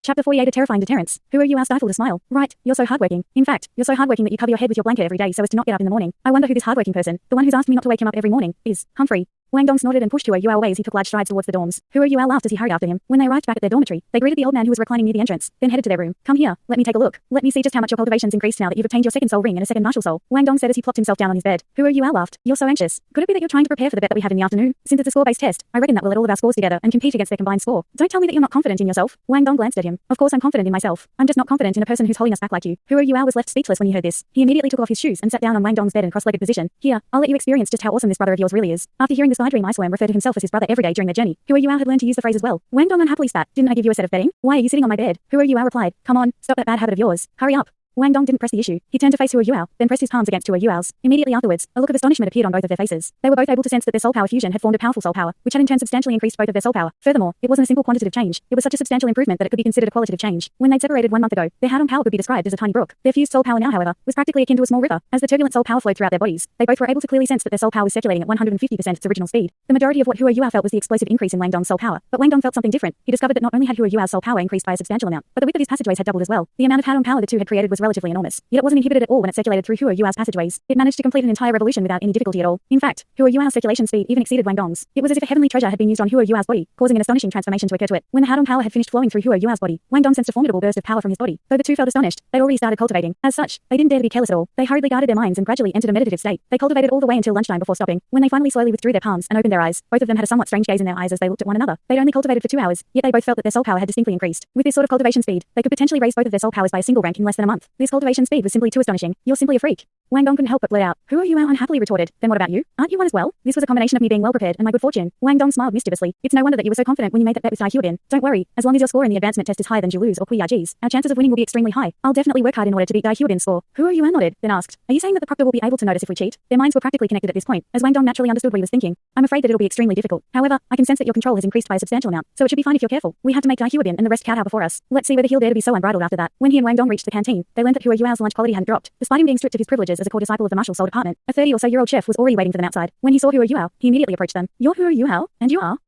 Chapter 48, a terrifying deterrence. Who are you? I stifled a smile. Right, you're so hardworking. In fact, you're so hardworking that you cover your head with your blanket every day so as to not get up in the morning. I wonder who this hardworking person, the one who's asked me not to wake him up every morning, is. Humphrey. Wang Dong snorted and pushed Hua Yuao away as he took large strides towards the dorms. Hua Yuao laughed as he hurried after him. When they arrived back at their dormitory, they greeted the old man who was reclining near the entrance, then headed to their room. Come here, let me take a look. Let me see just how much your cultivation's increased now that you've obtained your second soul ring and a second martial soul. Wang Dong said as he plopped himself down on his bed. Hua Yuao laughed. You're so anxious. Could it be that you're trying to prepare for the bet that we have in the afternoon? Since it's a score-based test, I reckon that we'll add all of our scores together and compete against their combined score. Don't tell me that you're not confident in yourself. Wang Dong glanced at him. Of course I'm confident in myself. I'm just not confident in a person who's holding us back like you. Hua Yuao was left speechless when he heard this. He immediately took off his shoes and sat down on Wang Dong's bed in cross-legged position. Here, I'll let you experience just how awesome this brother of yours really is. After hearing the side dream, Iceworm referred to himself as his brother every day during their journey. Hua Yuao had learned to use the phrase as well. Wang Dong unhappily spat. Didn't I give you a set of bedding? Why are you sitting on my bed? Hua Yuao replied. Come on, stop that bad habit of yours. Hurry up. Wang Dong didn't press the issue. He turned to face Hua Yuao, then pressed his palms against Hua Yuao's. Immediately afterwards, a look of astonishment appeared on both of their faces. They were both able to sense that their soul power fusion had formed a powerful soul power, which had in turn substantially increased both of their soul power. Furthermore, it wasn't a simple quantitative change. It was such a substantial improvement that it could be considered a qualitative change. When they'd separated 1 month ago, their Hadong power could be described as a tiny brook. Their fused soul power now, however, was practically akin to a small river. As the turbulent soul power flowed throughout their bodies, they both were able to clearly sense that their soul power was circulating at 150% its original speed. The majority of what Hua Yuao felt was the explosive increase in Wang Dong's soul power, but Wang Dong felt something different. He discovered that not only had Hua Yuao's soul power increased by a substantial amount, but the width of his passageways had doubled as well. The amount of Hadong power the two had created was relatively enormous, yet it wasn't inhibited at all when it circulated through Hua Yuao's passageways. It managed to complete an entire revolution without any difficulty at all. In fact, Hua Yuao's circulation speed even exceeded Wang Dong's. It was as if a heavenly treasure had been used on Hua Yuao's body, causing an astonishing transformation to occur to it. When the Hadong power had finished flowing through Hua Yuao's body, Wang Dong sensed a formidable burst of power from his body. Though the two felt astonished, they'd already started cultivating. As such, they didn't dare to be careless at all. They hurriedly guarded their minds and gradually entered a meditative state. They cultivated all the way until lunchtime before stopping. When they finally slowly withdrew their palms and opened their eyes, both of them had a somewhat strange gaze in their eyes as they looked at one another. They'd only cultivated for 2 hours, yet they both felt that their soul power had distinctly increased. With this sort of cultivation speed, they could potentially raise both of their soul powers by a single rank in less than a month. This cultivation speed was simply too astonishing. You're simply a freak. Wang Dong couldn't help but blurt out. Hua Yuao unhappily retorted. Then what about you? Aren't you one as well? This was a combination of me being well prepared and my good fortune. Wang Dong smiled mischievously. It's no wonder that you were so confident when you made that bet with Dai Hyubin. Don't worry, as long as your score in the advancement test is higher than Dalu's or Kuyaji's, our chances of winning will be extremely high. I'll definitely work hard in order to beat Dai Hyubin's score. Hua Yuao nodded, then asked, are you saying that the proctor will be able to notice if we cheat? Their minds were practically connected at this point, as Wang Dong naturally understood what he was thinking. I'm afraid that it'll be extremely difficult. However, I can sense that your control has increased by a substantial amount, so it should be fine if you're careful. We have to make Dai Hyubin and the rest kowtow before us. Let's see whether he'll dare to be so unbridled after that. When he and Wang Dong reached the canteen, they learned that Hua Yuao's lunch quality hadn't dropped, despite him being stripped of his privileges as a core disciple of the martial soul department. A 30 or so year old chef was already waiting for them outside. When he saw Hua Yuao, he immediately approached them. You're Hua Yuao? And you are?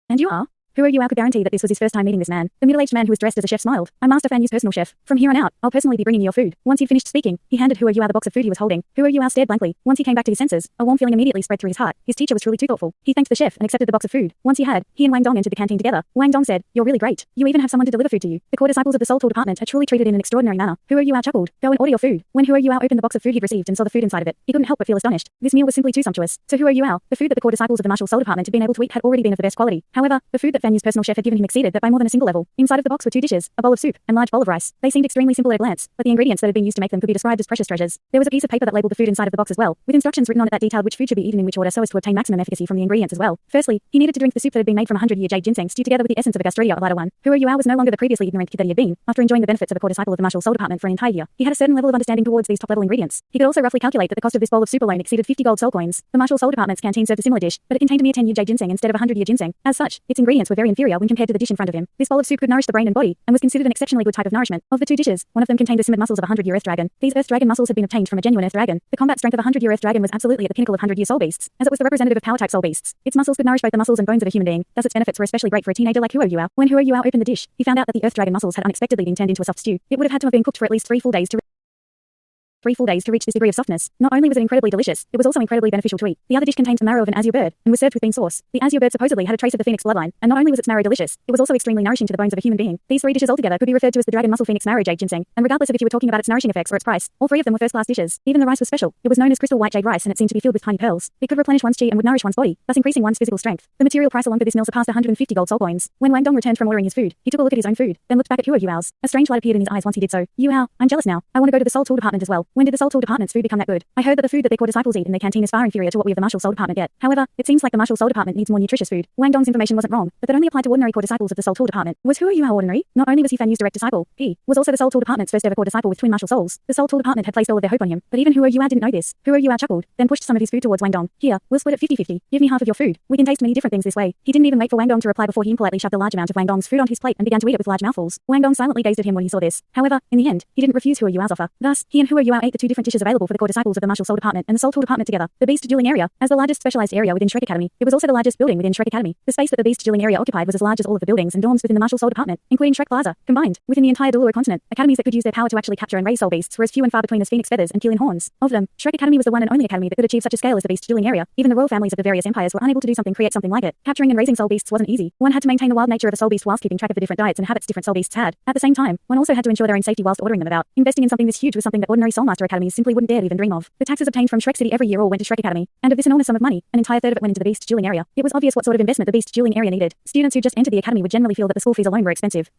And you are? Hua Yuao could guarantee that this was his first time meeting this man. The middle-aged man who was dressed as a chef smiled. I'm Master Fan Yu's personal chef. From here on out, I'll personally be bringing you your food. Once he'd finished speaking, he handed Hua Yuao the box of food he was holding. Hua Yuao stared blankly. Once he came back to his senses, a warm feeling immediately spread through his heart. His teacher was truly too thoughtful. He thanked the chef and accepted the box of food. Once he had, he and Wang Dong entered the canteen together. Wang Dong said, you're really great. You even have someone to deliver food to you. The core disciples of the soul tool department are truly treated in an extraordinary manner. Hua Yuao chuckled. Go and order your food. When Hua Yuao opened the box of food he'd received and saw the food inside of it, he couldn't help but feel astonished. This meal was simply too sumptuous. To Hua Yuao, the food that the core disciples of the martial soul department had been able to eat had already been of the best quality. However, the food that Fan Yu's personal chef had given him exceeded that by more than a single level. Inside of the box were 2 dishes, a bowl of soup, and large bowl of rice. They seemed extremely simple at a glance, but the ingredients that had been used to make them could be described as precious treasures. There was a piece of paper that labeled the food inside of the box as well, with instructions written on it that detailed which food should be eaten in which order so as to obtain maximum efficacy from the ingredients as well. Firstly, he needed to drink the soup that had been made from 100-year jade ginseng stewed together with the essence of a gastrodia of lighter one. Hua Yuao was no longer the previously ignorant kid that he had been. After enjoying the benefits of a core disciple of the martial soul department for an entire year, he had a certain level of understanding towards these top-level ingredients. He could also roughly calculate that the cost of this bowl of soup alone exceeded 50 gold soul coins. The martial soul department's canteen served a similar dish, but it contained a mere 10-year jade ginseng instead of 100-year ginseng. As such, its ingredients were very inferior when compared to the dish in front of him. This bowl of soup could nourish the brain and body, and was considered an exceptionally good type of nourishment. Of the 2 dishes, one of them contained the simmered muscles of a 100-year earth dragon. These earth dragon muscles had been obtained from a genuine earth dragon. The combat strength of a 100-year earth dragon was absolutely at the pinnacle of 100-year soul beasts, as it was the representative of power-type soul beasts. Its muscles could nourish both the muscles and bones of a human being, thus its benefits were especially great for a teenager like Hua Yuao. When Hua Yuao opened the dish, he found out that the earth dragon muscles had unexpectedly been turned into a soft stew. It would have had to have been cooked for at least 3 full days to reach this degree of softness. Not only was it incredibly delicious, it was also incredibly beneficial to eat. The other dish contained the marrow of an azure bird, and was served with bean sauce. The azure bird supposedly had a trace of the phoenix bloodline, and not only was its marrow delicious, it was also extremely nourishing to the bones of a human being. These 3 dishes altogether could be referred to as the dragon muscle phoenix marrow jade ginseng, and regardless of if you were talking about its nourishing effects or its price, all 3 of them were first-class dishes. Even the rice was special. It was known as crystal white jade rice, and it seemed to be filled with tiny pearls. It could replenish one's chi and would nourish one's body, thus increasing one's physical strength. The material price along with this meal surpassed 150 gold soul coins. When Wang Dong returned from ordering his food, he took a look at his own food, then looked back at Hua Yuao's. A strange light appeared in his eyes once he did so. Yuao, I'm jealous now. I want to go to the soul tool department as well. When did the soul tool department's food become that good? I heard that the food that their core disciples eat in their canteen is far inferior to what we of the martial soul department get. However, it seems like the martial soul department needs more nutritious food. Wang Dong's information wasn't wrong, but that only applied to ordinary core disciples of the soul tool department. Was Hua Yuao ordinary? Not only was he Fan Yu's direct disciple, he was also the soul tool department's first ever core disciple with twin martial souls. The soul tool department had placed all of their hope on him, but even Hua Yuao didn't know this. Hua Yuao chuckled, then pushed some of his food towards Wang Dong. Here, we'll split it 50-50. Give me half of your food. We can taste many different things this way. He didn't even wait for Wang Dong to reply before he impolitely shoved a large amount of Wang Dong's food onto his plate and began to eat it with large mouthfuls. Wang Dong silently gazed at him when he saw this. However, in the end, he didn't refuse Hua Yuao's offer. Thus, he and Hua Yuao ate the two different dishes available for the core disciples of the martial soul department and the soul tool department together. The beast dueling area, as the largest specialized area within Shrek Academy, it was also the largest building within Shrek Academy. The space that the beast dueling area occupied was as large as all of the buildings and dorms within the martial soul department, including Shrek Plaza, combined. Within the entire Douluo continent, academies that could use their power to actually capture and raise soul beasts were as few and far between as phoenix feathers and Keelan horns. Of them, Shrek Academy was the one and only academy that could achieve such a scale as the beast dueling area. Even the royal families of the various empires were unable to create something like it. Capturing and raising soul beasts wasn't easy. One had to maintain the wild nature of a soul beast whilst keeping track of the different diets and habits different soul beasts had. At the same time, one also had to ensure their own safety whilst ordering them about. Investing in something this huge was something that ordinary soulmaster academies simply wouldn't dare to even dream of. The taxes obtained from Shrek City every year all went to Shrek Academy, and of this enormous sum of money, an entire third of it went into the beast dueling area. It was obvious what sort of investment the beast dueling area needed. Students who just entered the academy would generally feel that the school fees alone were expensive.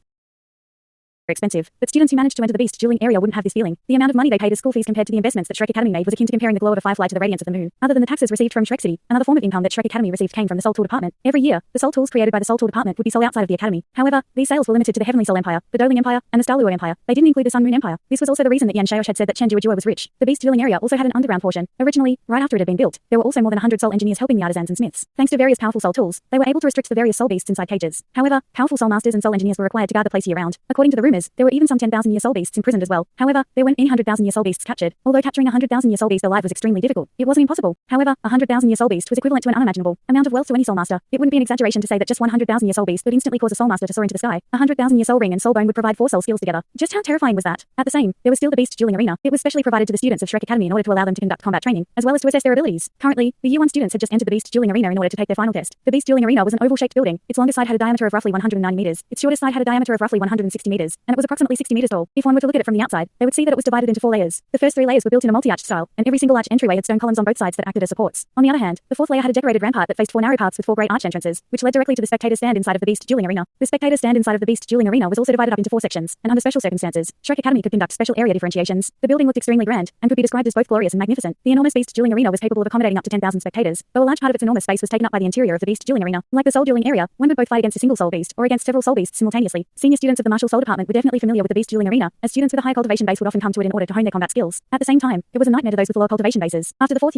But students who managed to enter the beast dueling area wouldn't have this feeling. The amount of money they paid as school fees compared to the investments that Shrek Academy made was akin to comparing the glow of a firefly to the radiance of the moon. Other than the taxes received from Shrek City, another form of income that Shrek Academy received came from the soul tool department. Every year, the soul tools created by the soul tool department would be sold outside of the academy. However, these sales were limited to the Heavenly Soul Empire, the Doling Empire, and the Dalu Empire. They didn't include the Sun Moon Empire. This was also the reason that Yan Shaosh had said that Chen Juojua was rich. The beast dueling area also had an underground portion. Originally, right after it had been built, there were also more than 100 soul engineers helping the artisans and smiths. Thanks to various powerful soul tools, they were able to restrict the various soul beasts inside cages. However, powerful soul masters and soul engineers were required to guard the place year-round. According to the rumors, there were even some 10,000-year soul beasts imprisoned as well. However, there weren't any 100,000-year soul beasts captured. Although capturing a 100,000-year soul beast alive was extremely difficult, it wasn't impossible. However, a 100,000-year soul beast was equivalent to an unimaginable amount of wealth to any soul master. It wouldn't be an exaggeration to say that just one 100,000-year soul beast would instantly cause a soul master to soar into the sky. A 100,000-year soul ring and soul bone would provide 4 soul skills together. Just how terrifying was that? At the same, there was still the beast dueling arena. It was specially provided to the students of Shrek Academy in order to allow them to conduct combat training, as well as to assess their abilities. Currently, the Year 1 students had just entered the beast dueling arena in order to take their final test. The beast dueling arena was an oval-shaped building. Its longest side had a diameter of roughly 190 meters. Its shortest side had a diameter of roughly 160 meters, and it was approximately 60 meters tall. If one were to look at it from the outside, they would see that it was divided into 4 layers. The first 3 layers were built in a multi-arched style, and every single arch entryway had stone columns on both sides that acted as supports. On the other hand, the 4th layer had a decorated rampart that faced 4 narrow paths with 4 great arch entrances, which led directly to the spectator stand inside of the beast dueling arena. The spectator stand inside of the beast dueling arena was also divided up into 4 sections, and under special circumstances, Shrek Academy could conduct special area differentiations. The building looked extremely grand, and could be described as both glorious and magnificent. The enormous beast dueling arena was capable of accommodating up to 10,000 spectators, though a large part of its enormous space was taken up by the interior of the beast dueling arena. Like the soul dueling area, one could both fight against a single soul beast, or against several soul beasts simultaneously. Senior students of the martial soul department were definitely familiar with the beast dueling arena, as students with a high cultivation base would often come to it in order to hone their combat skills. At the same time, it was a nightmare to those with low cultivation bases. After the fourth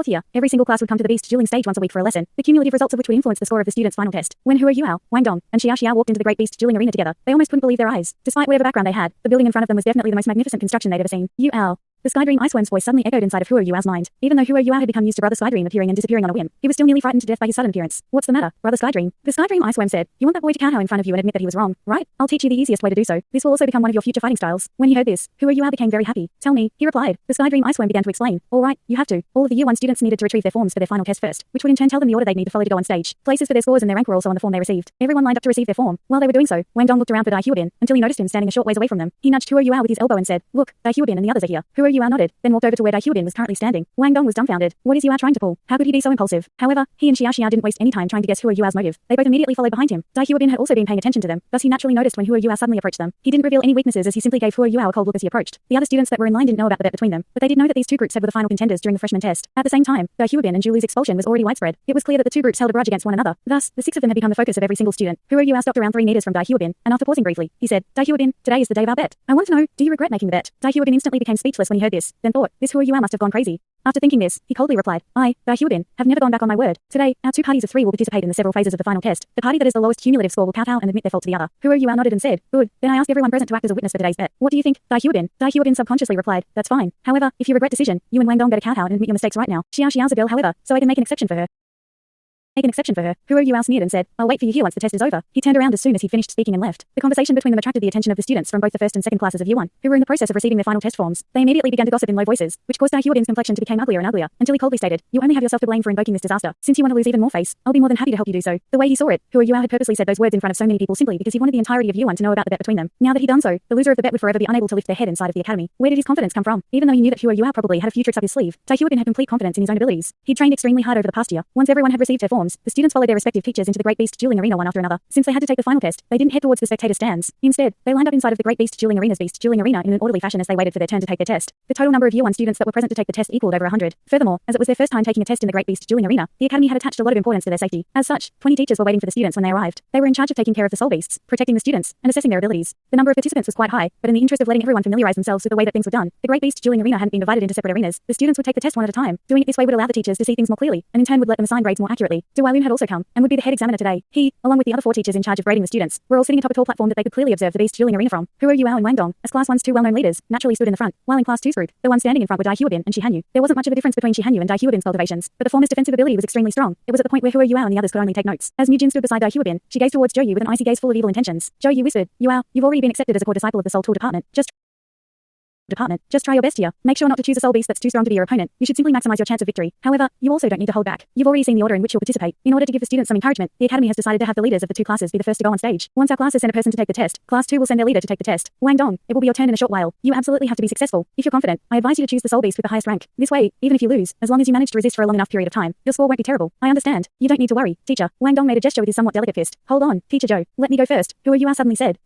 year, every single class would come to the beast dueling stage once a week for a lesson, the cumulative results of which would influence the score of the student's final test. When Hua Yuao, Wang Dong, and Xia Xia walked into the great beast dueling arena together, they almost couldn't believe their eyes. Despite whatever background they had, the building in front of them was definitely the most magnificent construction they'd ever seen. Yuao. The Skydream Iceworm's voice suddenly echoed inside of Hua Yuao's mind. Even though Hua Yuao had become used to Brother Skydream appearing and disappearing on a whim, he was still nearly frightened to death by his sudden appearance. What's the matter, Brother Skydream? The Skydream Iceworm said, you want that boy to kowtow in front of you and admit that he was wrong, right? I'll teach you the easiest way to do so. This will also become one of your future fighting styles. When he heard this, Hua Yuao became very happy. Tell me, he replied. The Skydream Iceworm began to explain. All right, you have to. All of the Year 1 students needed to retrieve their forms for their final test first, which would in turn tell them the order they'd need to follow to go on stage. Places for their scores and their rank were also on the form they received. Everyone lined up to receive their form. While they were doing so, Wang Dong looked around for Dai Huabin, until he noticed him standing a short ways away from them. He nudged Hua Yuao with his elbow and said, look, Dai Huabin and the others are here. Hua Yuao nodded, then walked over to where Dai Huabin was currently standing. Wang Dong was dumbfounded. What is Yuao trying to pull? How could he be so impulsive? However, he and Xia Xia didn't waste any time trying to guess Hua Yuao's motive. They both immediately followed behind him. Dai Huabin had also been paying attention to them, thus he naturally noticed when Hua Yuao suddenly approached them. He didn't reveal any weaknesses as he simply gave Hua Yuao a cold look as he approached. The other students that were in line didn't know about the bet between them, but they did know that these two groups had were the final contenders during the freshman test. At the same time, Dai Huabin and Julu's expulsion was already widespread. It was clear that the two groups held a grudge against one another. Thus, the 6 of them had become the focus of every single student. Hua Yuao stopped around 3 meters from Dai Huabin, and after pausing briefly, he said, Dai Huabin, today is the day of our bet. I want to know, do you regret making the bet? Dai Huabin instantly became speechless when he heard this, then thought, this Hua Yuao must have gone crazy. After thinking this, he coldly replied, I, Dai Huabin, have never gone back on my word. Today, our 2 parties of 3 will participate in the several phases of the final test. The party that is the lowest cumulative score will kowtow and admit their fault to the other. Hua Yuao nodded and said, good, then I ask everyone present to act as a witness for today's bet. What do you think, Dai Huabin? Dai Huabin subconsciously replied, that's fine. However, if you regret decision, you and Wang Dong better kowtow and admit your mistakes right now. Xia Xiao's a girl, however, so I can make an exception for her. Hua Yuao sneered and said, I'll wait for you here once the test is over. He turned around as soon as he finished speaking and left. The conversation between them attracted the attention of the students from both the first and second classes of Year 1, who were in the process of receiving their final test forms. They immediately began to gossip in low voices, which caused Dai Huabin's complexion to become uglier and uglier, until he coldly stated, you only have yourself to blame for invoking this disaster. Since you want to lose even more face, I'll be more than happy to help you do so. The way he saw it, Hua Yuao had purposely said those words in front of so many people simply because he wanted the entirety of Year 1 to know about the bet between them. Now that he'd done so, the loser of the bet would forever be unable to lift their head inside of the academy. Where did his confidence come from? Even though he knew that Hua Yuao probably had a few tricks up his sleeve, Dai Huabin had complete confidence in his own abilities. He'd trained extremely hard over the past year. Once everyone had received their forms, the students followed their respective teachers into the great beast dueling arena one after another. Since they had to take the final test, they didn't head towards the spectator stands. Instead, they lined up inside of the great beast dueling arena's beast dueling arena in an orderly fashion as they waited for their turn to take their test. The total number of Year 1 students that were present to take the test equaled over 100. Furthermore, as it was their first time taking a test in the great beast dueling arena, the academy had attached a lot of importance to their safety. As such, 20 teachers were waiting for the students when they arrived. They were in charge of taking care of the soul beasts, protecting the students, and assessing their abilities. The number of participants was quite high, but in the interest of letting everyone familiarize themselves with the way that things were done, the great beast dueling arena hadn't been divided into separate arenas. The students would take the test one at a time. Doing it this way would allow the teachers to see things more clearly, and in turn would let them assign grades more accurately. Douluo had also come, and would be the head examiner today. He, along with the other 4 teachers in charge of grading the students, were all sitting atop a tall platform that they could clearly observe the beast dueling arena from. Huo Yuao and Wang Dong, as Class 1's 2 well-known leaders, naturally stood in the front, while in Class 2's group, the ones standing in front were Dai Huabin and Shi Hanyu. There wasn't much of a difference between Shi Hanyu and Dai Huabin's cultivations, but the former's defensive ability was extremely strong. It was at the point where Huo Yuao and the others could only take notes. As Mu Jin stood beside Dai Huabin, she gazed towards Zhou Yu with an icy gaze full of evil intentions. Zhou Yu whispered, Yuao, you've already been accepted as a core disciple of the Soul Tool Department. Just try your best here. Make sure not to choose a soul beast that's too strong to be your opponent. You should simply maximize your chance of victory. However, you also don't need to hold back. You've already seen the order in which you'll participate. In order to give the students some encouragement, the academy has decided to have the leaders of the 2 classes be the first to go on stage. Once our classes send a person to take the test, Class 2 will send their leader to take the test. Wang Dong, it will be your turn in a short while. You absolutely have to be successful. If you're confident, I advise you to choose the soul beast with the highest rank. This way, even if you lose, as long as you manage to resist for a long enough period of time, your score won't be terrible. I understand. You don't need to worry, teacher. Wang Dong made a gesture with his somewhat delicate fist. Hold on, teacher Zhou. Let me go first. Huo Yuao suddenly said.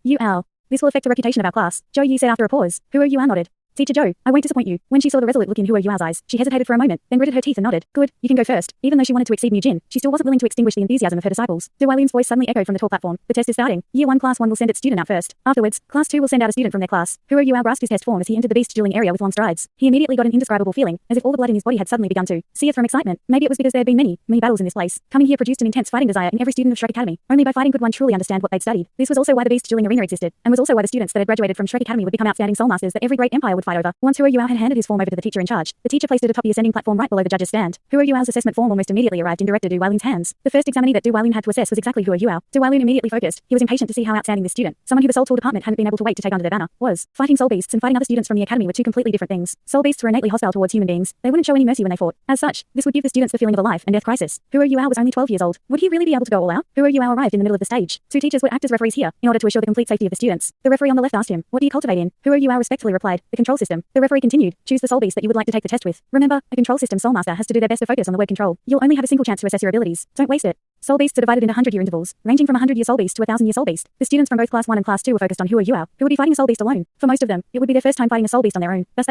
You owl. This will affect the reputation of our class. Zhou Yu said after a pause. Huo Yuao nodded. Teacher Zhou, I won't disappoint you. When she saw the resolute look in Huo Yuao's eyes, she hesitated for a moment, then gritted her teeth and nodded. Good, you can go first. Even though she wanted to exceed Mu Jin, she still wasn't willing to extinguish the enthusiasm of her disciples. Douluo's voice suddenly echoed from the tall platform. The test is starting. Year 1 Class 1 will send its student out first. Afterwards, Class 2 will send out a student from their class. Huo Yuao grasped his test form as he entered the beast dueling area with long strides. He immediately got an indescribable feeling, as if all the blood in his body had suddenly begun to seethe from excitement. Maybe it was because there had been many battles in this place. Coming here produced an intense fighting desire in every student of Shrek Academy. Only by fighting could one truly understand what they'd studied. This was also why the beast dueling arena existed, and was also why the students that had graduated from Shrek Academy would become outstanding soul masters that every great empire would fight over. Once Huo Yuao had handed his form over to the teacher in charge, the teacher placed it atop the ascending platform right below the judge's stand. Huo Yuao's assessment form almost immediately arrived in Director Du Weilun's hands. The first examinee that Du Weilun had to assess was exactly Huo Yuao. Du Weilun immediately focused. He was impatient to see how outstanding this student, someone who the Soul Tool Department hadn't been able to wait to take under their banner, was. Fighting soul beasts and fighting other students from the academy were 2 completely different things. Soul beasts were innately hostile towards human beings. They wouldn't show any mercy when they fought. As such, this would give the students the feeling of a life and death crisis. Huo Yuao was only 12 years old. Would he really be able to go all out? Huo Yuao arrived in the middle of the stage. 2 teachers would act as referees here, in order to assure the complete safety of the students. The referee on the left asked him, what do you cultivate in? Huo Yuao respectfully replied, the control system. The referee continued, choose the soul beast that you would like to take the test with. Remember, a control system soul master has to do their best to focus on the word control. You'll only have a single chance to assess your abilities. Don't waste it. Soul beasts are divided into 100-year intervals, ranging from a 100-year soul beast to a 1,000-year soul beast. The students from both Class 1 and Class 2 were focused on Huo Yuao, who would be fighting a soul beast alone. For most of them, it would be their first time fighting a soul beast on their own. Thus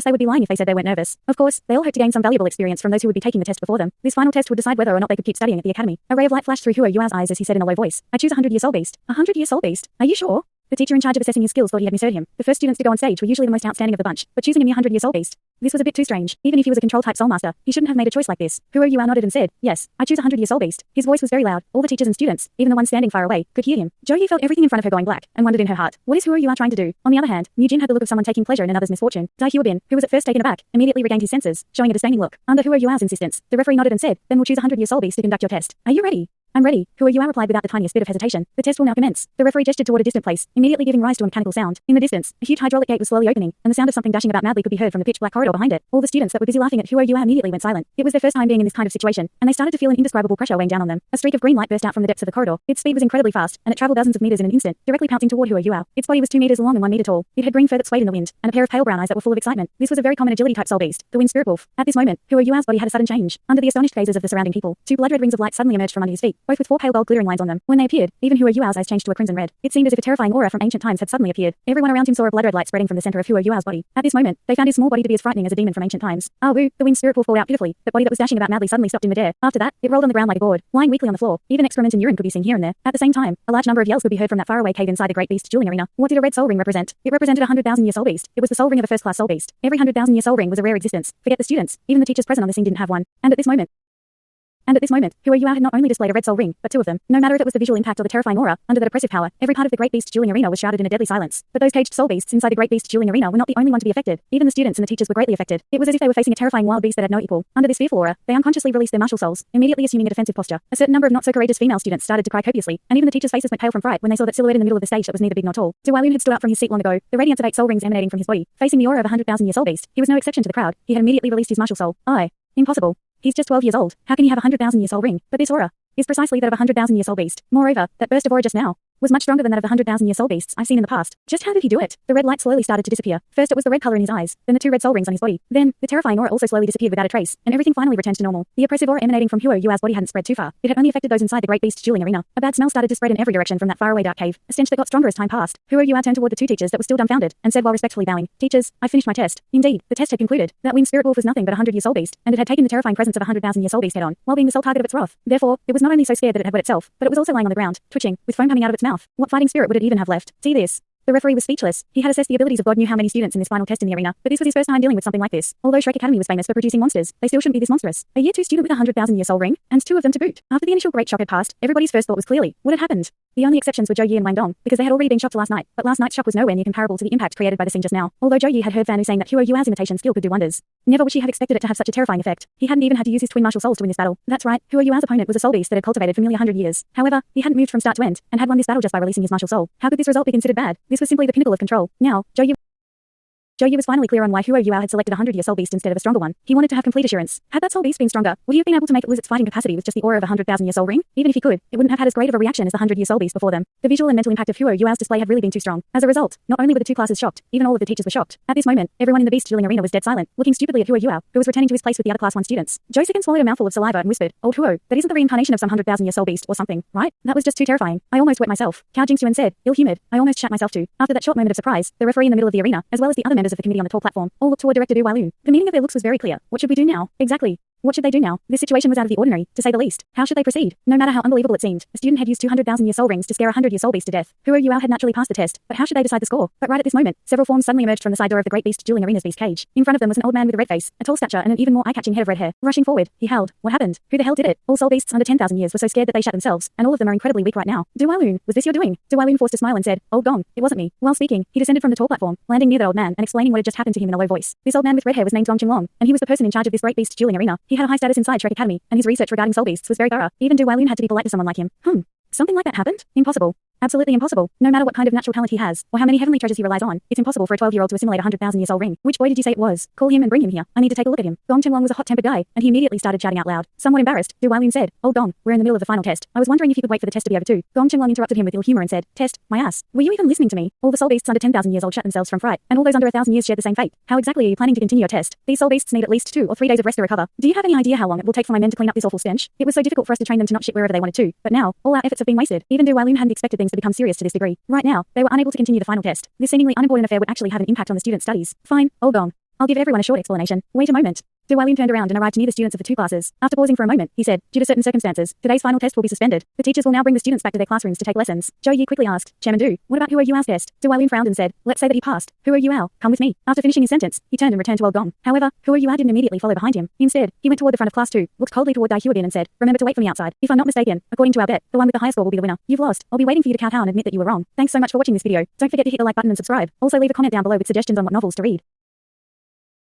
they would be lying if they said they weren't nervous. Of course, they all hoped to gain some valuable experience from those who would be taking the test before them. This final test would decide whether or not they could keep studying at the academy. A ray of light flashed through Huo Yuao's eyes as he said in a low voice, I choose a 100-year soul beast. A 100-year soul beast? Are you sure? The teacher in charge of assessing his skills thought he had misheard him. The first students to go on stage were usually the most outstanding of the bunch, but choosing a mere 100-year soul beast. This was a bit too strange. Even if he was a control-type soul master, he shouldn't have made a choice like this. Huo Yuao nodded and said, yes, I choose a 100-year soul beast. His voice was very loud. All the teachers and students, even the ones standing far away, could hear him. Zhou Yu felt everything in front of her going black, and wondered in her heart, what is Huo Yuao trying to do? On the other hand, Mu Jin had the look of someone taking pleasure in another's misfortune. Dai Huabin, who was at first taken aback, immediately regained his senses, showing a disdaining look. Under Huo Yuao's insistence, the referee nodded and said, then we'll choose a 100-year soul beast to conduct your test. Are you ready? I'm ready, Huo Yuao replied without the tiniest bit of hesitation. The test will now commence. The referee gestured toward a distant place, immediately giving rise to a mechanical sound. In the distance, a huge hydraulic gate was slowly opening, and the sound of something dashing about madly could be heard from the pitch-black corridor behind it. All the students that were busy laughing at Huo Yuao immediately went silent. It was their first time being in this kind of situation, and they started to feel an indescribable pressure weighing down on them. A streak of green light burst out from the depths of the corridor. Its speed was incredibly fast, and it traveled dozens of meters in an instant, directly pouncing toward Huo Yuao. Its body was 2 meters long and 1 meter tall. It had green fur that swayed in the wind, and a pair of pale brown eyes that were full of excitement. This was a very common agility-type soul beast, the wind spirit wolf. At this moment, Huo Yuao's body had a sudden change. Under the astonished gazes of the surrounding people, 2 blood-red rings of light suddenly emerged from under his feet, both with 4 pale gold glittering lines on them. When they appeared, even Huo Yuao's eyes changed to a crimson red. It seemed as if a terrifying aura from ancient times had suddenly appeared. Everyone around him saw a blood-red light spreading from the center of Huo Yuao's body. At this moment, they found his small body to be as frightening as a demon from ancient times. Ah woo, the winged spirit wolf called out pitifully. The body that was dashing about madly suddenly stopped in midair. After that, it rolled on the ground like a gourd, lying weakly on the floor. Even excrement and urine could be seen here and there. At the same time, a large number of yells could be heard from that faraway cave inside the great beast dueling arena. What did a red soul ring represent? It represented a 100,000-year soul beast. It was the soul ring of a first-class soul beast. Every 100,000-year soul ring was a rare existence. Forget the students. Even the teachers present on the scene didn't have one. And at this moment, Huo Yuao had not only displayed a red soul ring, but 2 of them. No matter if it was the visual impact or the terrifying aura, under that oppressive power, every part of the great beast dueling arena was shrouded in a deadly silence. But those caged soul beasts inside the great beast dueling arena were not the only one to be affected. Even the students and the teachers were greatly affected. It was as if they were facing a terrifying wild beast that had no equal. Under this fearful aura, they unconsciously released their martial souls, immediately assuming a defensive posture. A certain number of not-so-courageous female students started to cry copiously, and even the teachers' faces went pale from fright when they saw that silhouette in the middle of the stage that was neither big nor tall. Du Weilun had stood up from his seat long ago, the radiance of 8 soul rings emanating from his body, facing the aura of a 100,000-year soul beast. He was no exception to the crowd. He had immediately released his martial soul. Impossible. He's just 12 years old. How can he have a 100,000-year soul ring? But this aura is precisely that of a 100,000-year soul beast. Moreover, that burst of aura just now was much stronger than that of the 100,000-year soul beasts I've seen in the past. Just how did he do it? The red light slowly started to disappear. First it was the red color in his eyes, then the 2 red soul rings on his body. Then, the terrifying aura also slowly disappeared without a trace, and everything finally returned to normal. The oppressive aura emanating from Huo Yuao's body hadn't spread too far. It had only affected those inside the great beast dueling arena. A bad smell started to spread in every direction from that faraway dark cave, a stench that got stronger as time passed. Huo Yuao turned toward the 2 teachers that were still dumbfounded, and said while respectfully bowing, teachers, I finished my test. Indeed, the test had concluded. That winged spirit wolf was nothing but a 100-year soul beast, and it had taken the terrifying presence of a 100,000-year soul beast head on, while being the sole target of its wrath. Therefore, it was not only so scared that it had wet itself, but it was also lying on the ground, twitching, with foam coming out of its mouth. What fighting spirit would it even have left? See this. The referee was speechless. He had assessed the abilities of God knew how many students in this final test in the arena, but this was his first time dealing with something like this. Although Shrek Academy was famous for producing monsters, they still shouldn't be this monstrous. A Year 2 student with a 100,000-year soul ring, and 2 of them to boot. After the initial great shock had passed, everybody's first thought was clearly, what had happened? The only exceptions were Zhou Yi and Wang Dong, because they had already been shocked last night, but last night's shock was nowhere near comparable to the impact created by the scene just now. Although Zhou Yi had heard Fan Wu saying that Huo Yuao's imitation skill could do wonders, never would she have expected it to have such a terrifying effect. He hadn't even had to use his twin martial souls to win this battle. That's right, Huo Yuao's opponent was a soul beast that had cultivated for nearly 100 years. However, he hadn't moved from start to end, and had won this battle just by releasing his martial soul. How could this result be considered bad? This was simply the pinnacle of control. Now, Zhou Yi was finally clear on why Huo Yuao had selected a 100-year soul beast instead of a stronger one. He wanted to have complete assurance. Had that soul beast been stronger, would he have been able to make it lose its fighting capacity with just the aura of a 100,000-year soul ring? Even if he could, it wouldn't have had as great of a reaction as the 100-year soul beast before them. The visual and mental impact of Huo Yuao's display had really been too strong. As a result, not only were the 2 classes shocked, even all of the teachers were shocked. At this moment, everyone in the beast dueling arena was dead silent, looking stupidly at Huo Yuao, who was returning to his place with the other class 1 students. Zhou Sigen swallowed a mouthful of saliva and whispered, "Old Huo, that isn't the reincarnation of some 100,000-year soul beast or something, right? That was just too terrifying. I almost wet myself." Cao Jingxuan said, ill-humored, "I almost shat myself too." After that short moment of surprise, the referee in the middle of the arena, as well as the other members of the committee on the tall platform, all looked toward Director Du Wailun. The meaning of their looks was very clear. What should we do now? Exactly. What should they do now? This situation was out of the ordinary, to say the least. How should they proceed? No matter how unbelievable it seemed, a student had used 200,000-year soul rings to scare a 100-year soul beast to death. Huo Yuao had naturally passed the test, but how should they decide the score? But right at this moment, several forms suddenly emerged from the side door of the great beast dueling arena's beast cage. In front of them was an old man with a red face, a tall stature, and an even more eye-catching head of red hair. Rushing forward, he howled. What happened? Who the hell did it? All soul beasts under 10,000 years were so scared that they shat themselves, and all of them are incredibly weak right now. Du Wailun, was this your doing? Du Wailun forced a smile and said, "Old Gong, it wasn't me." While speaking, he descended from the tall platform, landing near the old man and explaining what had just happened to him in a low voice. This old man with red hair was named Gong Qinglong, and he was the person in charge of this great beast dueling arena. He had a high status inside Shrek Academy, and his research regarding soul beasts was very thorough. Even Du Wailun had to be polite to someone like him. Something like that happened? Impossible. Absolutely impossible. No matter what kind of natural talent he has, or how many heavenly treasures he relies on, it's impossible for a 12-year-old to assimilate a 100,000-year soul ring. Which boy did you say it was? Call him and bring him here. I need to take a look at him. Gong Chenlong was a hot-tempered guy, and he immediately started shouting out loud. Somewhat embarrassed, Du Wailun said, "Old Gong, we're in the middle of the final test. I was wondering if you could wait for the test to be over too." Gong Chenlong interrupted him with ill humor and said, "Test? My ass. Were you even listening to me? All the soul beasts under 10,000 years old shut themselves from fright, and all those under 1,000 years shared the same fate. How exactly are you planning to continue your test? These soul beasts need at least 2 or 3 days of rest to recover. Do you have any idea how long it will take for my men to clean up this awful stench? It was so difficult for us to train them to not shit wherever they wanted to, but now, all our efforts have been wasted." Even Du Wailun hadn't expected things to become serious to this degree. Right now, they were unable to continue the final test. This seemingly unimportant affair would actually have an impact on the students' studies. Fine, Old Gong. I'll give everyone a short explanation. Wait a moment. Du Wailun turned around and arrived near the students of the 2 classes. After pausing for a moment, he said, "Due to certain circumstances, today's final test will be suspended. The teachers will now bring the students back to their classrooms to take lessons." Zhou Yi quickly asked, "Chairman Du, what about Huo Yuao's test?" Du Wailun frowned and said, "Let's say that he passed. Huo Yuao, come with me." After finishing his sentence, he turned and returned to Old Gong. However, Huo Yuao didn't immediately follow behind him. Instead, he went toward the front of class 2, looked coldly toward Dai Huabin and said, "Remember to wait for me outside. If I'm not mistaken, according to our bet, the one with the highest score will be the winner. You've lost. I'll be waiting for you to kowtow and admit that you were wrong." Thanks so much for watching this video. Don't forget to hit the like button and subscribe. Also leave a comment down below with suggestions on what novels to read.